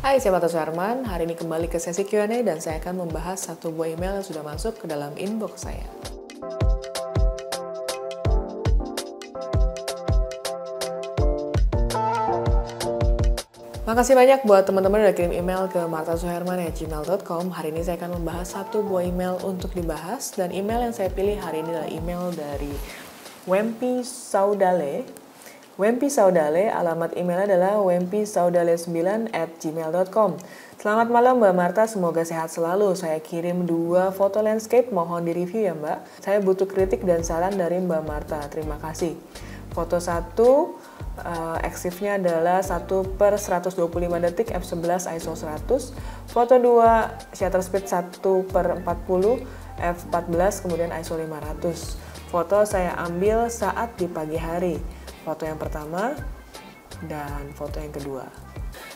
Hai, saya Marta Suherman. Hari ini kembali ke sesi Q&A dan saya akan membahas satu buah email yang sudah masuk ke dalam inbox saya. Makasih banyak buat teman-teman yang udah kirim email ke martasuherman@gmail.com. Hari ini saya akan membahas satu buah email untuk dibahas, dan email yang saya pilih hari ini adalah email dari Wempi Saudale. Wempi Saudale, alamat emailnya adalah wempisaudale9@gmail.com. Selamat malam Mbak Marta, semoga sehat selalu. Saya kirim 2 foto landscape, mohon di-review ya Mbak. Saya butuh kritik dan saran dari Mbak Marta, terima kasih. Foto 1, eksifnya adalah 1/125 detik f11 ISO 100. Foto 2, shutter speed 1/40 f14 kemudian ISO 500. Foto saya ambil saat di pagi hari. Foto yang pertama dan foto yang kedua.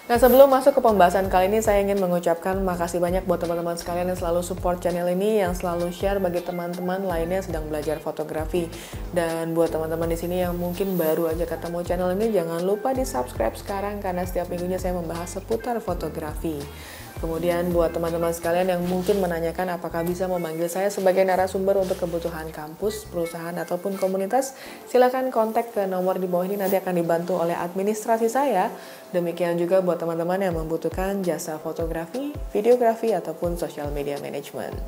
Nah, sebelum masuk ke pembahasan kali ini, saya ingin mengucapkan makasih banyak buat teman-teman sekalian yang selalu support channel ini, yang selalu share bagi teman-teman lainnya yang sedang belajar fotografi. Dan buat teman-teman di sini yang mungkin baru aja ketemu channel ini, jangan lupa di-subscribe sekarang karena setiap minggunya saya membahas seputar fotografi. Kemudian buat teman-teman sekalian yang mungkin menanyakan apakah bisa memanggil saya sebagai narasumber untuk kebutuhan kampus, perusahaan, ataupun komunitas, silakan kontak ke nomor di bawah ini, nanti akan dibantu oleh administrasi saya. Demikian juga buat teman-teman yang membutuhkan jasa fotografi, videografi, ataupun social media management.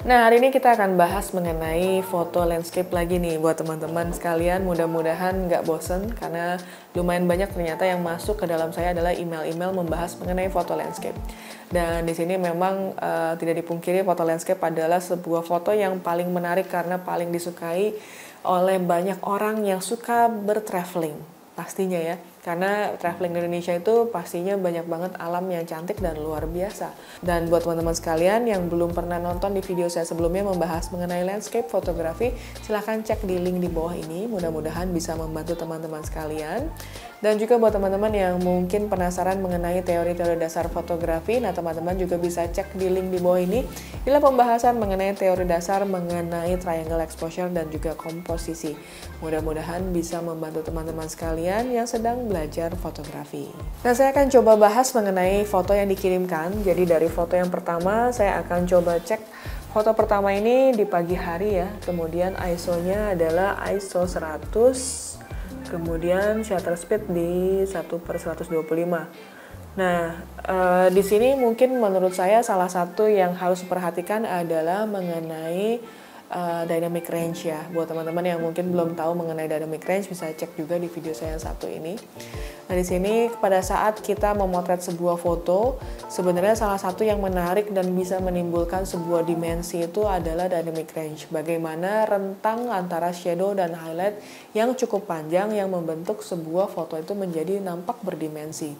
Nah, hari ini kita akan bahas mengenai foto landscape lagi nih buat teman-teman sekalian. Mudah-mudahan nggak bosen karena lumayan banyak ternyata yang masuk ke dalam saya adalah email-email membahas mengenai foto landscape. Dan di sini memang tidak dipungkiri foto landscape adalah sebuah foto yang paling menarik karena paling disukai oleh banyak orang yang suka bertraveling. Pastinya ya, karena traveling di Indonesia itu pastinya banyak banget alam yang cantik dan luar biasa. Dan buat teman-teman sekalian yang belum pernah nonton di video saya sebelumnya membahas mengenai landscape fotografi, silahkan cek di link di bawah ini, mudah-mudahan bisa membantu teman-teman sekalian. Dan juga buat teman-teman yang mungkin penasaran mengenai teori-teori dasar fotografi, nah teman-teman juga bisa cek di link di bawah ini. Inilah pembahasan mengenai teori dasar mengenai triangle exposure dan juga komposisi. Mudah-mudahan bisa membantu teman-teman sekalian yang sedang belajar fotografi. Nah, saya akan coba bahas mengenai foto yang dikirimkan. Jadi dari foto yang pertama, saya akan coba cek foto pertama ini di pagi hari ya. Kemudian ISO-nya adalah ISO 100. Kemudian shutter speed di 1/125. Nah, di sini mungkin menurut saya salah satu yang harus diperhatikan adalah mengenai dynamic range ya. Buat teman-teman yang mungkin belum tahu mengenai dynamic range, bisa cek juga di video saya yang satu ini. Nah, di sini pada saat kita memotret sebuah foto, sebenarnya salah satu yang menarik dan bisa menimbulkan sebuah dimensi itu adalah dynamic range. Bagaimana rentang antara shadow dan highlight yang cukup panjang yang membentuk sebuah foto itu menjadi nampak berdimensi.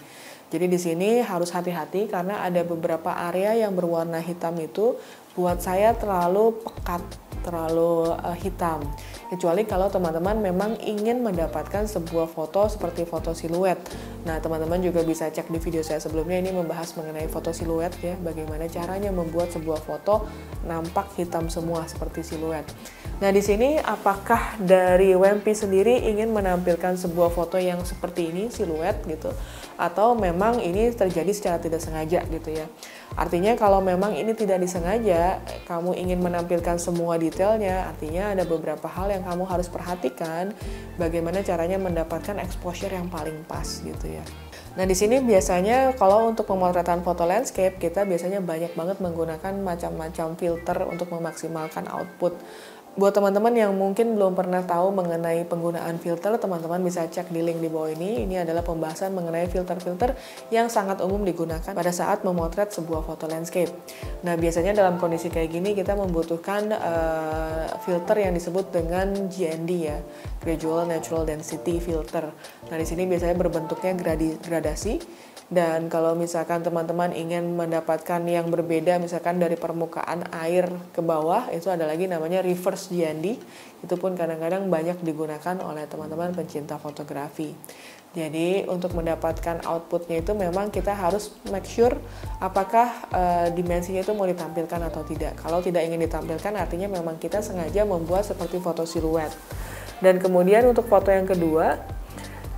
Jadi di sini harus hati-hati karena ada beberapa area yang berwarna hitam itu buat saya terlalu pekat, terlalu hitam. Kecuali kalau teman-teman memang ingin mendapatkan sebuah foto seperti foto siluet. Nah, teman-teman juga bisa cek di video saya sebelumnya, ini membahas mengenai foto siluet ya, bagaimana caranya membuat sebuah foto nampak hitam semua seperti siluet. Nah, di sini apakah dari Wempi sendiri ingin menampilkan sebuah foto yang seperti ini, siluet gitu, atau memang ini terjadi secara tidak sengaja gitu ya. Artinya kalau memang ini tidak disengaja, kamu ingin menampilkan semua detailnya, artinya ada beberapa hal yang kamu harus perhatikan bagaimana caranya mendapatkan exposure yang paling pas gitu ya. Nah, di sini biasanya kalau untuk pemotretan foto landscape, kita biasanya banyak banget menggunakan macam-macam filter untuk memaksimalkan output. Buat teman-teman yang mungkin belum pernah tahu mengenai penggunaan filter, teman-teman bisa cek di link di bawah ini. Ini adalah pembahasan mengenai filter-filter yang sangat umum digunakan pada saat memotret sebuah foto landscape. Nah, biasanya dalam kondisi kayak gini kita membutuhkan filter yang disebut dengan GND ya, Gradual Natural Density Filter. Nah, di sini biasanya berbentuknya gradasi. Dan kalau misalkan teman-teman ingin mendapatkan yang berbeda, misalkan dari permukaan air ke bawah, itu ada lagi namanya reverse GND. Itu pun kadang-kadang banyak digunakan oleh teman-teman pencinta fotografi. Jadi untuk mendapatkan outputnya itu memang kita harus make sure apakah dimensinya itu mau ditampilkan atau tidak. Kalau tidak ingin ditampilkan, artinya memang kita sengaja membuat seperti foto siluet. Dan kemudian untuk foto yang kedua,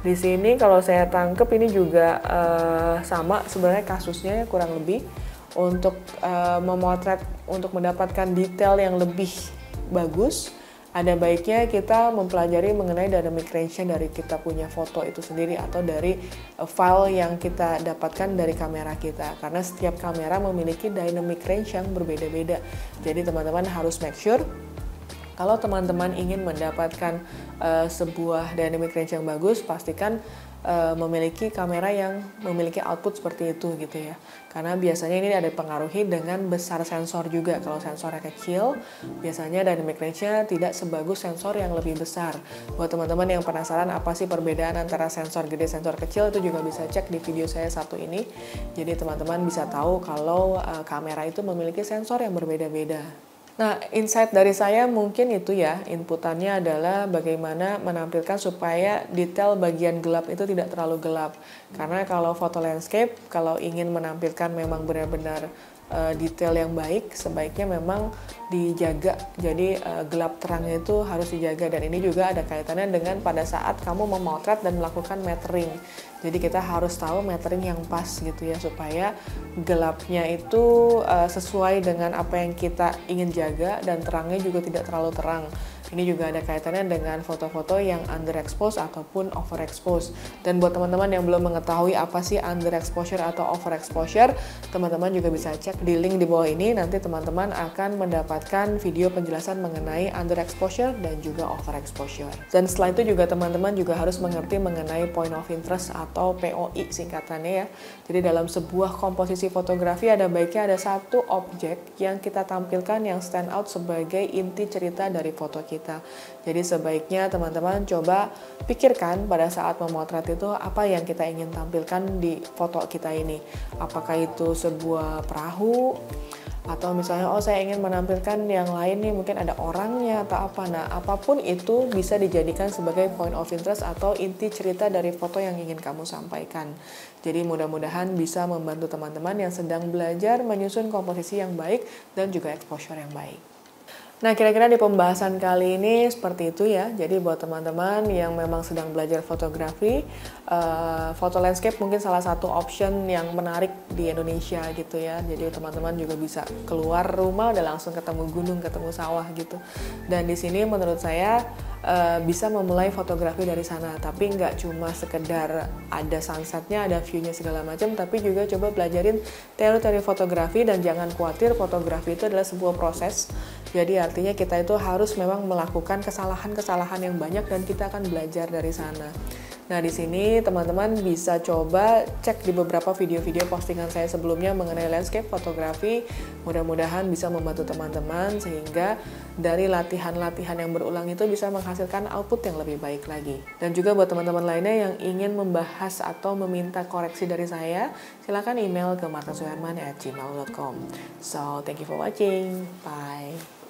Di sini kalau saya tangkep ini juga sama sebenarnya kasusnya kurang lebih untuk memotret, untuk mendapatkan detail yang lebih bagus. Ada baiknya kita mempelajari mengenai dynamic range dari kita punya foto itu sendiri atau dari file yang kita dapatkan dari kamera kita. Karena setiap kamera memiliki dynamic range yang berbeda-beda. Jadi teman-teman harus make sure kalau teman-teman ingin mendapatkan sebuah dynamic range yang bagus, pastikan memiliki kamera yang memiliki output seperti itu gitu ya. Karena biasanya ini ada pengaruhi dengan besar sensor juga. Kalau sensornya kecil, biasanya dynamic range-nya tidak sebagus sensor yang lebih besar. Buat teman-teman yang penasaran apa sih perbedaan antara sensor gede, sensor kecil, itu juga bisa cek di video saya satu ini. Jadi teman-teman bisa tahu kalau kamera itu memiliki sensor yang berbeda-beda. Nah, insight dari saya mungkin itu ya, inputannya adalah bagaimana menampilkan supaya detail bagian gelap itu tidak terlalu gelap. Karena kalau foto landscape, kalau ingin menampilkan memang benar-benar detail yang baik, sebaiknya memang dijaga. Jadi gelap terangnya itu harus dijaga, dan ini juga ada kaitannya dengan pada saat kamu memotret dan melakukan metering. Jadi kita harus tahu metering yang pas gitu ya, supaya gelapnya itu sesuai dengan apa yang kita ingin jaga dan terangnya juga tidak terlalu terang. Ini juga ada kaitannya dengan foto-foto yang underexpose ataupun overexpose. Dan buat teman-teman yang belum mengetahui apa sih underexposure atau overexposure, teman-teman juga bisa cek di link di bawah ini. Nanti teman-teman akan mendapatkan video penjelasan mengenai underexposure dan juga overexposure. Dan setelah itu juga teman-teman juga harus mengerti mengenai point of interest atau POI singkatannya ya. Jadi dalam sebuah komposisi fotografi ada baiknya ada satu objek yang kita tampilkan yang stand out sebagai inti cerita dari foto kita. Jadi sebaiknya teman-teman coba pikirkan pada saat memotret itu apa yang kita ingin tampilkan di foto kita ini. Apakah itu sebuah perahu, atau misalnya saya ingin menampilkan yang lain nih, mungkin ada orangnya atau apa. Nah, apapun itu bisa dijadikan sebagai point of interest atau inti cerita dari foto yang ingin kamu sampaikan. Jadi mudah-mudahan bisa membantu teman-teman yang sedang belajar menyusun komposisi yang baik dan juga exposure yang baik. Nah, kira-kira di pembahasan kali ini seperti itu ya. Jadi buat teman-teman yang memang sedang belajar fotografi, foto landscape mungkin salah satu option yang menarik di Indonesia gitu ya. Jadi teman-teman juga bisa keluar rumah udah langsung ketemu gunung, ketemu sawah gitu. Dan di sini menurut saya bisa memulai fotografi dari sana, tapi nggak cuma sekedar ada sunsetnya, ada view-nya segala macam, tapi juga coba belajarin teori-teori fotografi. Dan jangan khawatir, fotografi itu adalah sebuah proses. Jadi artinya kita itu harus memang melakukan kesalahan-kesalahan yang banyak dan kita akan belajar dari sana. Nah, di sini teman-teman bisa coba cek di beberapa video-video postingan saya sebelumnya mengenai landscape fotografi. Mudah-mudahan bisa membantu teman-teman sehingga dari latihan-latihan yang berulang itu bisa menghasilkan output yang lebih baik lagi. Dan juga buat teman-teman lainnya yang ingin membahas atau meminta koreksi dari saya, silakan email ke martasuherman@gmail.com. So, thank you for watching. Bye.